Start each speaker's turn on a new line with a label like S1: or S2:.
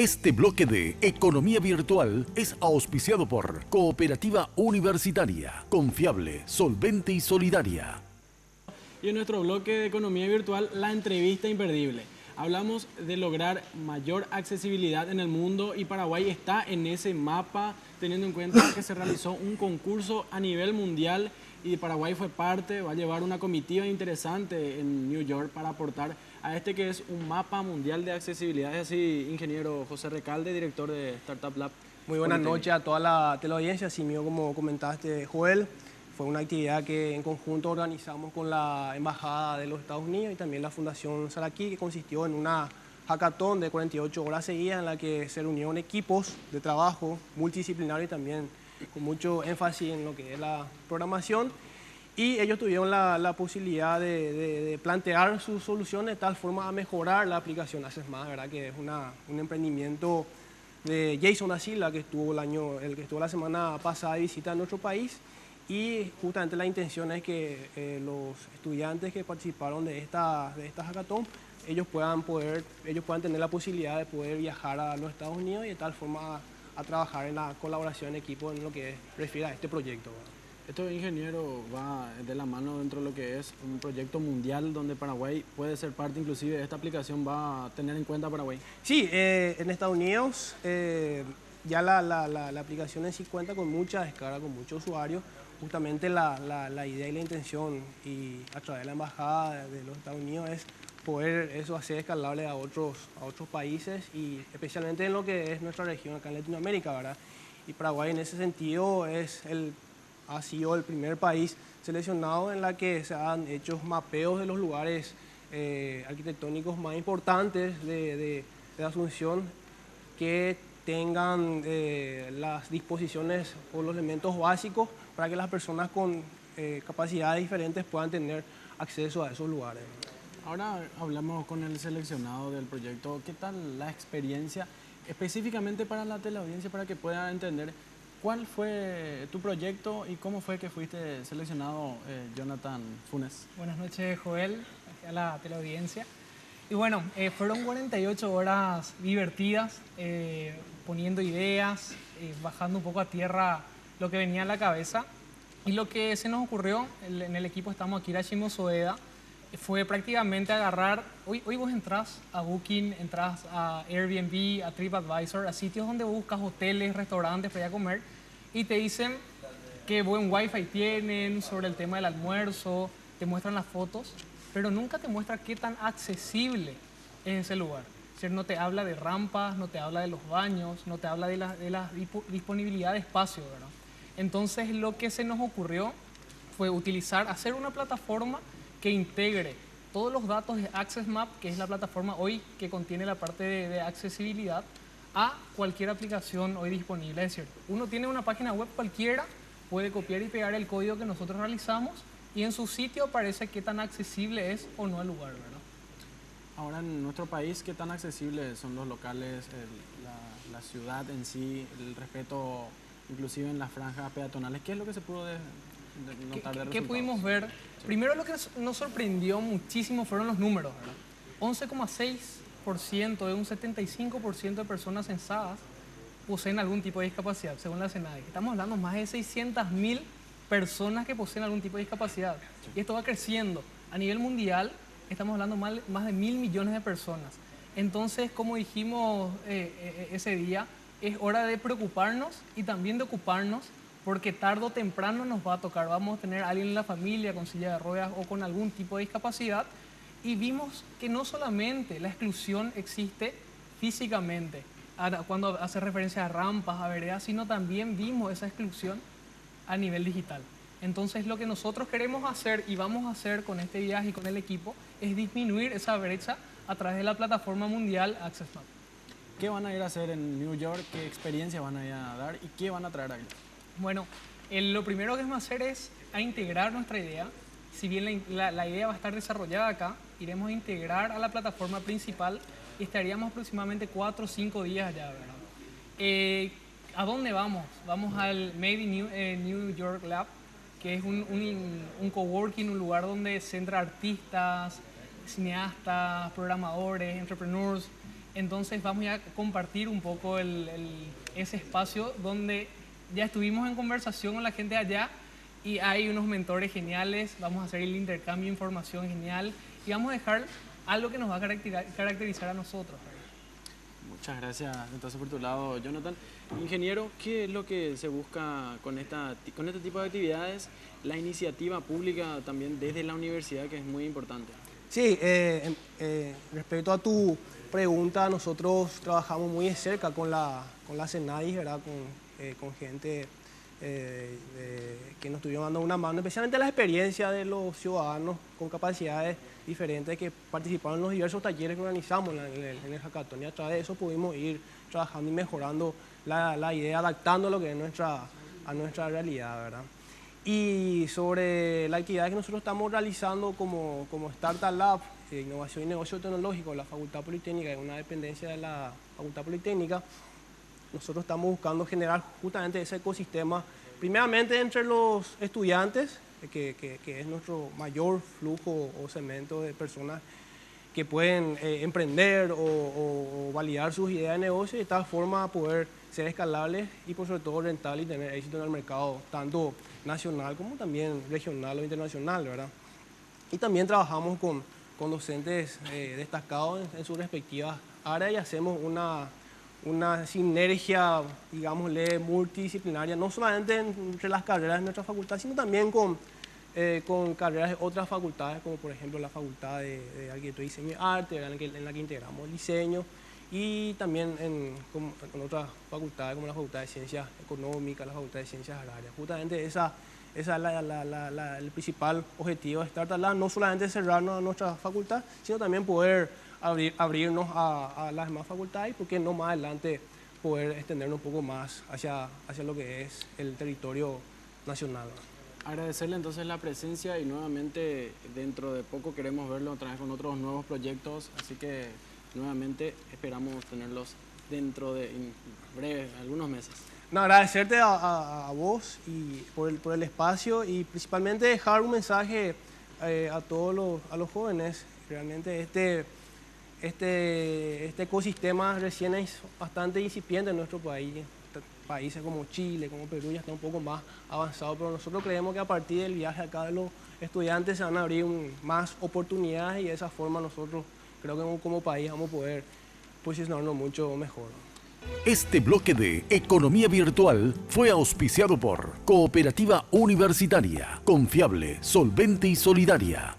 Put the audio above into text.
S1: Este bloque de Economía Virtual es auspiciado por Cooperativa Universitaria, confiable, solvente y solidaria.
S2: Y en nuestro bloque de Economía Virtual, la entrevista imperdible. Hablamos de lograr mayor accesibilidad en el mundo y Paraguay está en ese mapa, teniendo en cuenta que se realizó un concurso a nivel mundial y Paraguay fue parte, va a llevar una comitiva interesante en New York para aportar a este que es un mapa mundial de accesibilidad. Es así, ingeniero José Recalde, director de Startup Lab.
S3: Muy buenas noches a toda la teleaudiencia. Así mismo, como comentaste, Joel, fue una actividad que en conjunto organizamos con la Embajada de los Estados Unidos y también la Fundación Saraquí, que consistió en una hackathon de 48 horas seguidas en la que se reunieron equipos de trabajo multidisciplinario y también con mucho énfasis en lo que es la programación. Y ellos tuvieron la posibilidad de plantear sus soluciones de tal forma a mejorar la aplicación Access Más, ¿verdad? Que es un emprendimiento de Jason Da Silva, que estuvo la semana pasada de visita en nuestro país. Y justamente la intención es que los estudiantes que participaron de esta hackathon, ellos puedan tener la posibilidad de poder viajar a los Estados Unidos y de tal forma a trabajar en la colaboración en equipo en lo que refiere a este proyecto, ¿verdad?
S2: Esto, ingeniero, va de la mano dentro de lo que es un proyecto mundial donde Paraguay puede ser parte, inclusive esta aplicación va a tener en cuenta a Paraguay.
S3: Sí, en Estados Unidos ya la aplicación en sí cuenta con mucha descarga, con muchos usuarios. Justamente la idea y la intención y a través de la Embajada de los Estados Unidos es poder eso hacer escalable a otros países y especialmente en lo que es nuestra región acá en Latinoamérica, ¿verdad? Y Paraguay en ese sentido ha sido el primer país seleccionado en la que se han hecho mapeos de los lugares arquitectónicos más importantes de Asunción que tengan las disposiciones o los elementos básicos para que las personas con capacidades diferentes puedan tener acceso a esos lugares.
S2: Ahora hablamos con el seleccionado del proyecto. ¿Qué tal la experiencia específicamente para la teleaudiencia para que puedan entender cuál fue tu proyecto y cómo fue que fuiste seleccionado, Jonathan Funes?
S4: Buenas noches, Joel, a la teleaudiencia. Y bueno, fueron 48 horas divertidas, poniendo ideas, bajando un poco a tierra lo que venía a la cabeza. Y lo que se nos ocurrió, en el equipo estamos Akira Shimosoeda, fue prácticamente agarrar, hoy vos entras a Booking, entras a Airbnb, a TripAdvisor, a sitios donde buscas hoteles, restaurantes para ir a comer y te dicen qué buen wifi tienen, sobre el tema del almuerzo, te muestran las fotos, pero nunca te muestra qué tan accesible es ese lugar. Es decir, no te habla de rampas, no te habla de los baños, no te habla de la disponibilidad de espacio, ¿verdad? Entonces lo que se nos ocurrió fue hacer una plataforma que integre todos los datos de Access Map, que es la plataforma hoy que contiene la parte de accesibilidad, a cualquier aplicación hoy disponible. Es decir, uno tiene una página web cualquiera, puede copiar y pegar el código que nosotros realizamos y en su sitio aparece qué tan accesible es o no el lugar, ¿verdad?
S2: Ahora en nuestro país, ¿qué tan accesibles son los locales, la ciudad en sí, el respeto inclusive en las franjas peatonales? ¿Qué es lo que se pudo notar de resultados?
S4: ¿Qué pudimos ver? Sí. Primero lo que nos sorprendió muchísimo fueron los números, ¿verdad? 11,6% de un 75% de personas censadas poseen algún tipo de discapacidad, según la CENADE. Estamos hablando de más de 600.000 personas que poseen algún tipo de discapacidad. Sí. Y esto va creciendo. A nivel mundial estamos hablando más de 1.000 millones de personas. Entonces, como dijimos ese día, es hora de preocuparnos y también de ocuparnos porque tarde o temprano nos va a tocar. Vamos a tener a alguien en la familia con silla de ruedas o con algún tipo de discapacidad y vimos que no solamente la exclusión existe físicamente, cuando hace referencia a rampas, a veredas, sino también vimos esa exclusión a nivel digital. Entonces lo que nosotros queremos hacer y vamos a hacer con este viaje y con el equipo es disminuir esa brecha a través de la plataforma mundial Access Map.
S2: ¿Qué van a ir a hacer en New York? ¿Qué experiencia van a ir a dar? ¿Y qué van a traer aquí?
S4: Bueno, lo primero que vamos a hacer es a integrar nuestra idea. Si bien la idea va a estar desarrollada acá, iremos a integrar a la plataforma principal y estaríamos aproximadamente 4 o 5 días allá, ¿verdad? ¿A dónde vamos? Vamos al Made in New York Lab, que es un coworking, un lugar donde centra artistas, cineastas, programadores, entrepreneurs, Entonces vamos a compartir un poco ese espacio donde ya estuvimos en conversación con la gente allá y hay unos mentores geniales, vamos a hacer el intercambio de información genial y vamos a dejar algo que nos va a caracterizar a nosotros.
S2: Muchas gracias entonces por tu lado, Jonathan. Ingeniero, ¿qué es lo que se busca con este tipo de actividades? La iniciativa pública también desde la universidad, que es muy importante.
S3: Sí, respecto a tu pregunta, nosotros trabajamos muy de cerca con la CENADIS, ¿verdad? Con gente que nos estuvieron dando una mano, especialmente la experiencia de los ciudadanos con capacidades diferentes que participaron en los diversos talleres que organizamos en el hackathon, y a través de eso pudimos ir trabajando y mejorando la idea, adaptando lo que es a nuestra realidad, ¿verdad? Y sobre la actividad que nosotros estamos realizando como Startup Lab, Innovación y Negocio Tecnológico, la Facultad Politécnica, es una dependencia de la Facultad Politécnica. Nosotros estamos buscando generar justamente ese ecosistema, primeramente entre los estudiantes, que es nuestro mayor flujo o segmento de personas que pueden emprender o validar sus ideas de negocio y de tal forma poder ser escalables y por sobre todo rentables y tener éxito en el mercado, tanto nacional como también regional o internacional, ¿verdad? Y también trabajamos con docentes destacados en sus respectivas áreas y hacemos una sinergia, digámosle, multidisciplinaria, no solamente entre las carreras de nuestra facultad, sino también con carreras de otras facultades, como por ejemplo la Facultad de Arquitectura, Diseño y Arte, en la que integramos el diseño, y también con otras facultades como la Facultad de Ciencias Económicas, la Facultad de Ciencias Agrarias. Justamente esa es el principal objetivo de Startup Lab, no solamente cerrarnos a nuestra facultad, sino también poder abrirnos a las demás facultades y, por qué no, más adelante poder extendernos un poco más hacia lo que es el territorio nacional.
S2: Agradecerle entonces la presencia y nuevamente dentro de poco queremos verlo otra vez con otros nuevos proyectos, así que nuevamente esperamos tenerlos dentro de breves, algunos meses.
S3: No, agradecerte a vos y por el espacio y principalmente dejar un mensaje a todos los jóvenes. Realmente este ecosistema recién es bastante incipiente en nuestro país. Países como Chile, como Perú ya está un poco más avanzado, pero nosotros creemos que a partir del viaje acá de los estudiantes se van a abrir más oportunidades y de esa forma nosotros creo que como país vamos a poder posicionarnos mucho mejor.
S1: Este bloque de Economía Virtual fue auspiciado por Cooperativa Universitaria, confiable, solvente y solidaria.